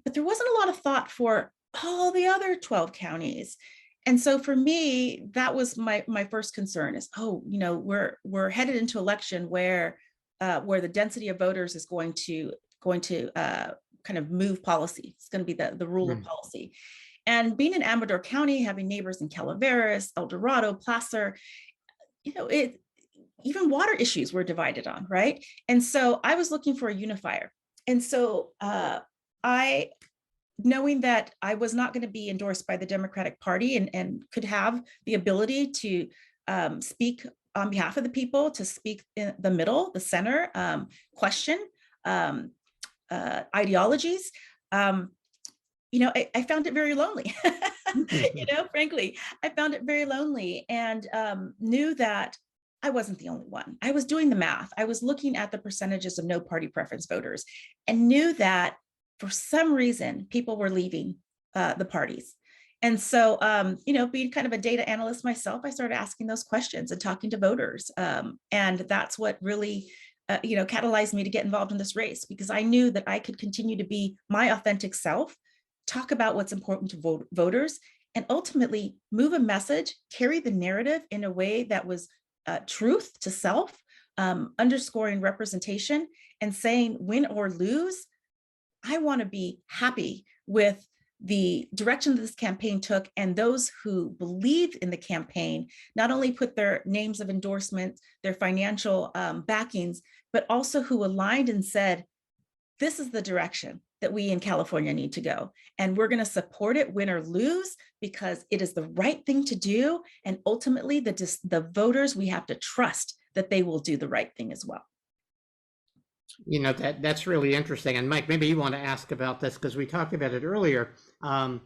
But there wasn't a lot of thought for all the other 12 counties. And so for me, that was my first concern is, you know, we're headed into election where the density of voters is going to kind of move policy. It's going to be the rule of policy. And being in Amador County, having neighbors in Calaveras, El Dorado, Placer, you know, even water issues were divided on, right? And so I was looking for a unifier. And so knowing that I was not going to be endorsed by the Democratic Party and could have the ability to speak on behalf of the people, to speak in the middle, the center, question ideologies, you know, I found it very lonely. You know, frankly, I found it very lonely, and knew that I wasn't the only one. I was doing the math. I was looking at the percentages of no party preference voters and knew that for some reason, people were leaving the parties. And so, you know, being kind of a data analyst myself, I started asking those questions and talking to voters. And that's what really, you know, catalyzed me to get involved in this race, because I knew that I could continue to be my authentic self, talk about what's important to voters, and ultimately move a message, carry the narrative in a way that was truth to self, underscoring representation and saying, win or lose, I want to be happy with the direction that this campaign took, and those who believed in the campaign not only put their names of endorsement, their financial backings, but also who aligned and said, this is the direction that we in California need to go. And we're going to support it, win or lose, because it is the right thing to do. And ultimately, the voters, we have to trust that they will do the right thing as well. You know, that's really interesting. And Mike, maybe you want to ask about this because we talked about it earlier. You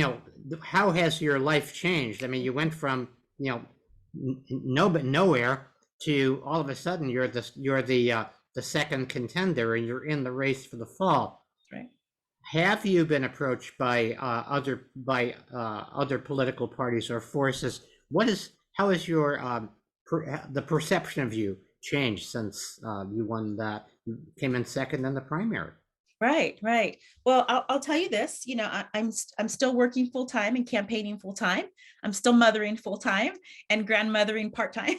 know, how has your life changed? I mean, you went from, you know, nowhere to all of a sudden you're the second contender and you're in the race for the fall. Right. Have you been approached by other political parties or forces? How has your the perception of you changed since you won that? You came in second in the primary. Right, right. Well, I'll tell you this, you know, I'm still working full time and campaigning full time. I'm still mothering full time and grandmothering part time.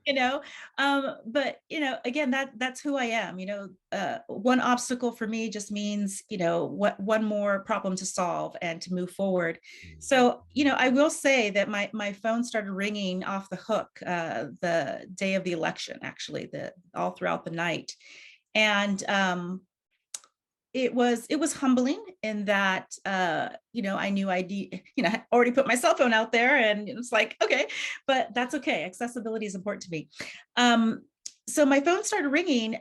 You know, but you know, again, that's who I am. You know, one obstacle for me just means, you know, one more problem to solve and to move forward. So, you know, I will say that my phone started ringing off the hook the day of the election, actually, all throughout the night, and it was humbling in that, you know, I knew I already put my cell phone out there, and it's like, okay, but that's okay. Accessibility is important to me. So my phone started ringing,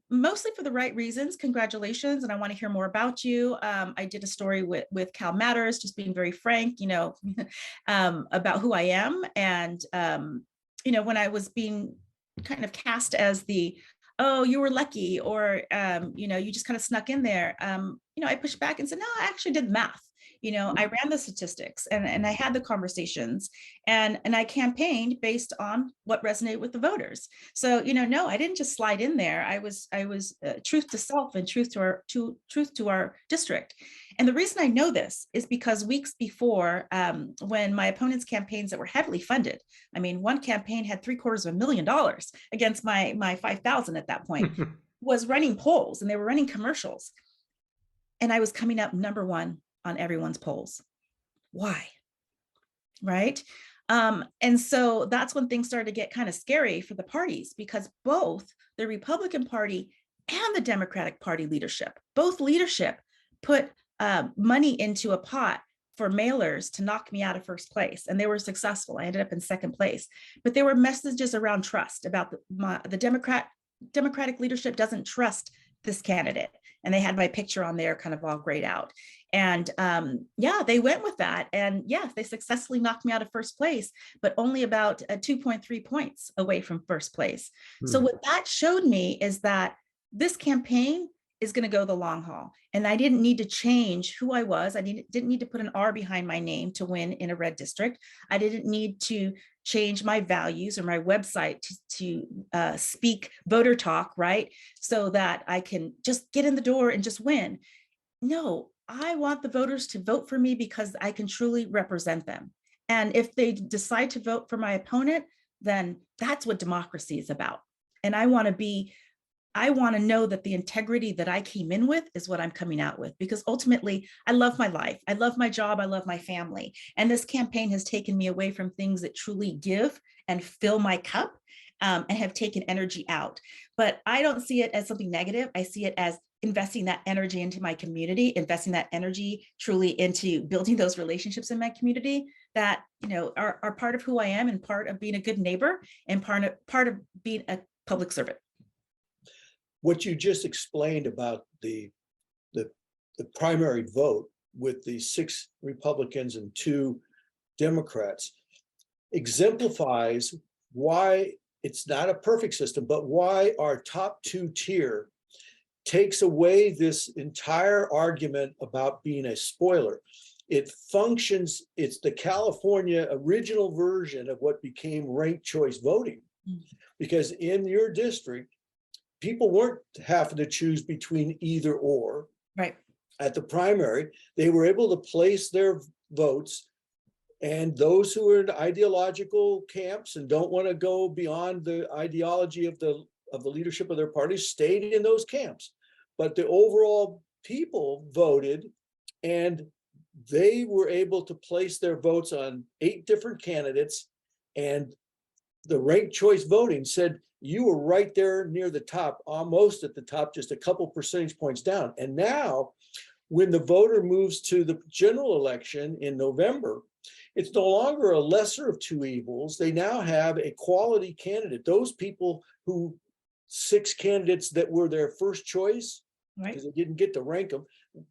mostly for the right reasons. Congratulations, and I want to hear more about you. I did a story with Cal Matters, just being very frank, you know, about who I am. And, you know, when I was being kind of cast as the, oh, you were lucky, or, you know, you just kind of snuck in there. You know, I pushed back and said, no, I actually did math. You know, I ran the statistics and I had the conversations, and I campaigned based on what resonated with the voters. So, you know, no, I didn't just slide in there. I was truth to self and truth to our district. And the reason I know this is because weeks before, when my opponents' campaigns that were heavily funded, I mean, one campaign had $750,000 against my 5,000 at that point, was running polls, and they were running commercials. And I was coming up number one on everyone's polls. Why? Right? And so that's when things started to get kind of scary for the parties, because both the Republican Party and the Democratic Party leadership, both leadership put money into a pot for mailers to knock me out of first place. And they were successful. I ended up in second place. But there were messages around trust, about the Democratic leadership doesn't trust this candidate. And they had my picture on there kind of all grayed out. And yeah, they went with that. And yeah, they successfully knocked me out of first place, but only about 2.3 points away from first place. So what that showed me is that this campaign is going to go the long haul. And I didn't need to change who I was. I didn't need to put an R behind my name to win in a red district. I didn't need to change my values or my website to speak voter talk, right? So that I can just get in the door and just win. No, I want the voters to vote for me because I can truly represent them. And if they decide to vote for my opponent, then that's what democracy is about. And I want to know that the integrity that I came in with is what I'm coming out with, because ultimately I love my life. I love my job. I love my family. And this campaign has taken me away from things that truly give and fill my cup, and have taken energy out. But I don't see it as something negative. I see it as investing that energy into my community, investing that energy truly into building those relationships in my community that, you know, are part of who I am, and part of being a good neighbor, and part of being a public servant. What you just explained about the primary vote with the 6 Republicans and 2 Democrats exemplifies why it's not a perfect system, but why our top 2 tier takes away this entire argument about being a spoiler. It functions, it's the California original version of what became ranked choice voting. Because in your district, people weren't having to choose between either or. Right. at the primary, they were able to place their votes. And those who are in ideological camps and don't want to go beyond the ideology of the leadership of their party stayed in those camps. But the overall people voted, and they were able to place their votes on 8 different candidates. And the ranked choice voting said you were right there near the top, almost at the top, just a couple percentage points down. And now, when the voter moves to the general election in November, it's no longer a lesser of two evils. They now have a quality candidate. Those people who 6 candidates that were their first choice, because they didn't get to rank them,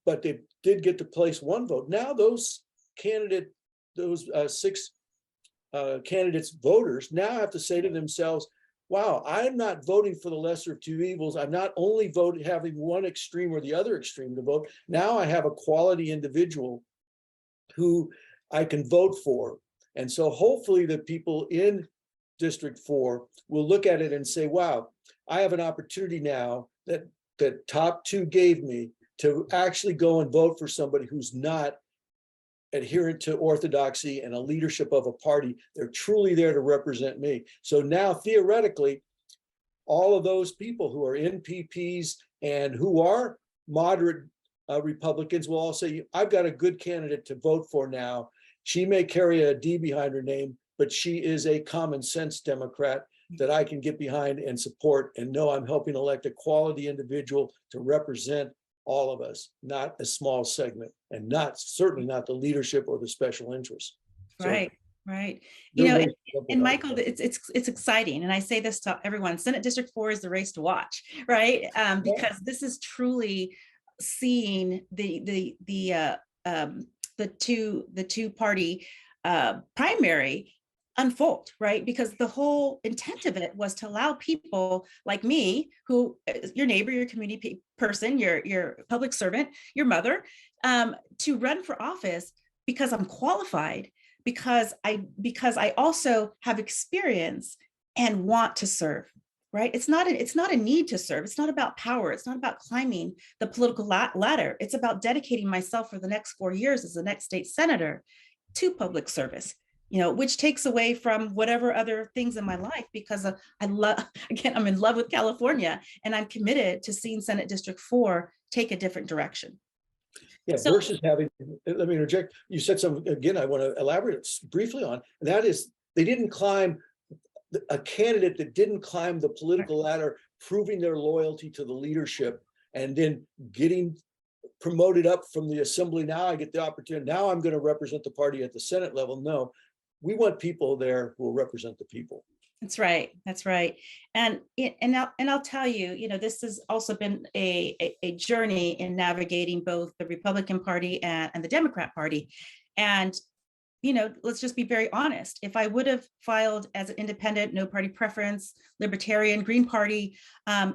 but they did get to place one vote. Now those 6 candidates voters now have to say to themselves, wow, I'm not voting for the lesser of two evils. I'm not only having one extreme or the other extreme to vote. Now I have a quality individual who I can vote for. And so hopefully the people in District 4 will look at it and say, wow, I have an opportunity now that the top 2 gave me to actually go and vote for somebody who's not adherent to orthodoxy and a leadership of a party. They're truly there to represent me. So now theoretically, all of those people who are NPPs and who are moderate Republicans will all say, I've got a good candidate to vote for now. She may carry a D behind her name, but she is a common sense Democrat that I can get behind and support and know I'm helping elect a quality individual to represent all of us, not a small segment, and certainly not the leadership or the special interests. Right. You know, and Michael, it's exciting. And I say this to everyone, Senate District 4 is the race to watch, right? Because this is truly seeing the two party primary unfold, right? Because the whole intent of it was to allow people like me, who your neighbor, your community person, your public servant, your mother, to run for office because I'm qualified, because I also have experience and want to serve. Right? It's not a need to serve. It's not about power. It's not about climbing the political ladder. It's about dedicating myself for the next 4 years as the next state senator to public service, which takes away from whatever other things in my life, because I'm in love with California, and I'm committed to seeing Senate District 4 take a different direction. Yeah, so, versus having, let me interject. You said something, again, I want to elaborate briefly on, and that is they didn't climb a candidate that didn't climb the political ladder, proving their loyalty to the leadership and then getting promoted up from the assembly. Now I get the opportunity. Now I'm going to represent the party at the Senate level. No, we want people there who will represent the people. That's right. And I'll tell you, this has also been a journey in navigating both the Republican Party and the Democrat Party. And let's just be very honest. If I would have filed as an independent, no party preference, libertarian, Green Party,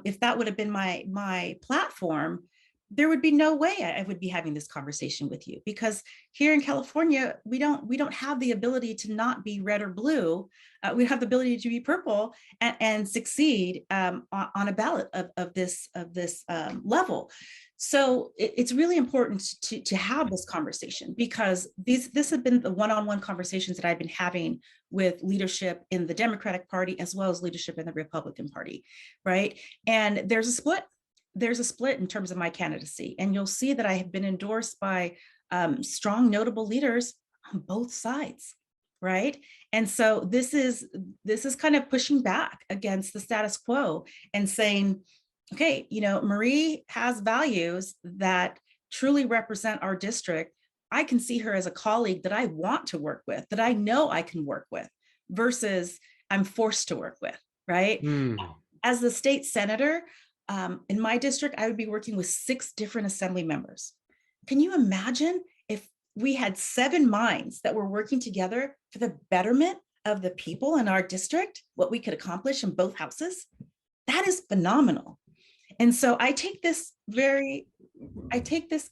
if that would have been my platform, there would be no way I would be having this conversation with you, because here in California, we don't have the ability to not be red or blue. We have the ability to be purple and succeed on a ballot of this level. So it's really important to have this conversation, because this have been the one-on-one conversations that I've been having with leadership in the Democratic Party as well as leadership in the Republican Party, right? And there's a split. There's a split in terms of my candidacy, and you'll see that I have been endorsed by strong, notable leaders on both sides, right? And so this is kind of pushing back against the status quo and saying, okay, Marie has values that truly represent our district. I can see her as a colleague that I want to work with, that I know I can work with, versus I'm forced to work with, right? As the state senator, in my district, I would be working with 6 different assembly members. Can you imagine if we had 7 minds that were working together for the betterment of the people in our district, what we could accomplish in both houses? That is phenomenal. And so I take this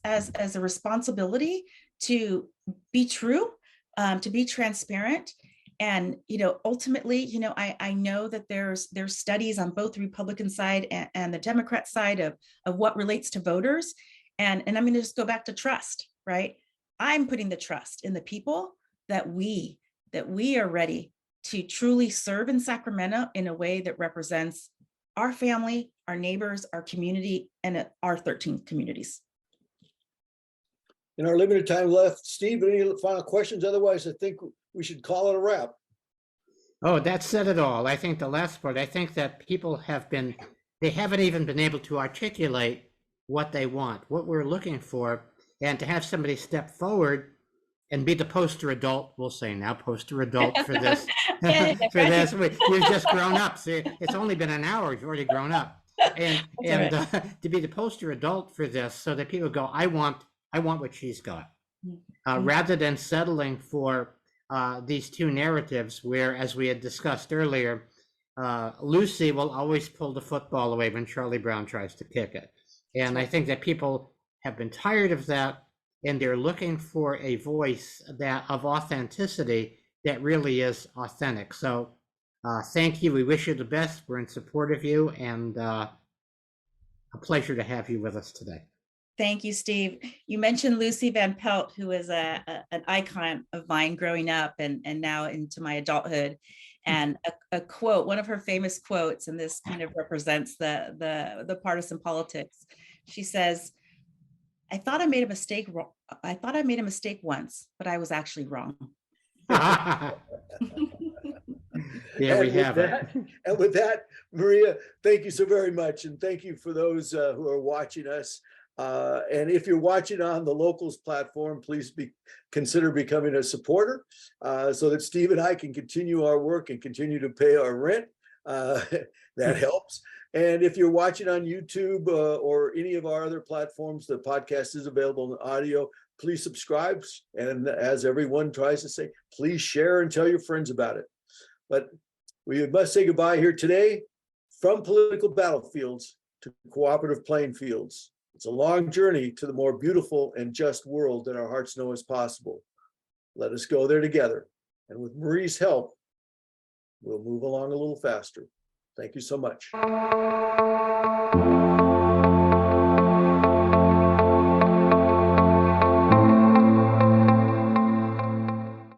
as a responsibility to be true, to be transparent. And, ultimately, I know that there's studies on both the Republican side and the Democrat side of what relates to voters. And I'm going to just go back to trust, right? I'm putting the trust in the people that we are ready to truly serve in Sacramento in a way that represents our family, our neighbors, our community, and our 13 communities. In our limited time left, Steve, any final questions? Otherwise, I think we should call it a wrap. Oh, that said it all. I think the last part, I think that people they haven't even been able to articulate what they want, what we're looking for, and to have somebody step forward and be the poster adult, we'll say now, poster adult for this, for this. You've just grown up. See, it's only been an hour, you've already grown up. And to be the poster adult for this so that people go, I want what she's got. Rather than settling for these two narratives where, as we had discussed earlier, Lucy will always pull the football away when Charlie Brown tries to kick it. And I think that people have been tired of that, and they're looking for a voice of authenticity that really is authentic. So thank you. We wish you the best. We're in support of you, and a pleasure to have you with us today. Thank you, Steve. You mentioned Lucy Van Pelt, who is an icon of mine growing up and now into my adulthood. And a quote, one of her famous quotes, and this kind of represents the partisan politics. She says, I thought I made a mistake once, but I was actually wrong. Yeah, we have it. And with that, Maria, thank you so very much. And thank you for those who are watching us. And if you're watching on the Locals platform, please consider becoming a supporter so that Steve and I can continue our work and continue to pay our rent. That helps. And if you're watching on YouTube or any of our other platforms, the podcast is available in audio. Please subscribe. And as everyone tries to say, please share and tell your friends about it. But we must say goodbye here today. From political battlefields to cooperative playing fields. It's a long journey to the more beautiful and just world that our hearts know is possible. Let us go there together. And with Marie's help, we'll move along a little faster. Thank you so much.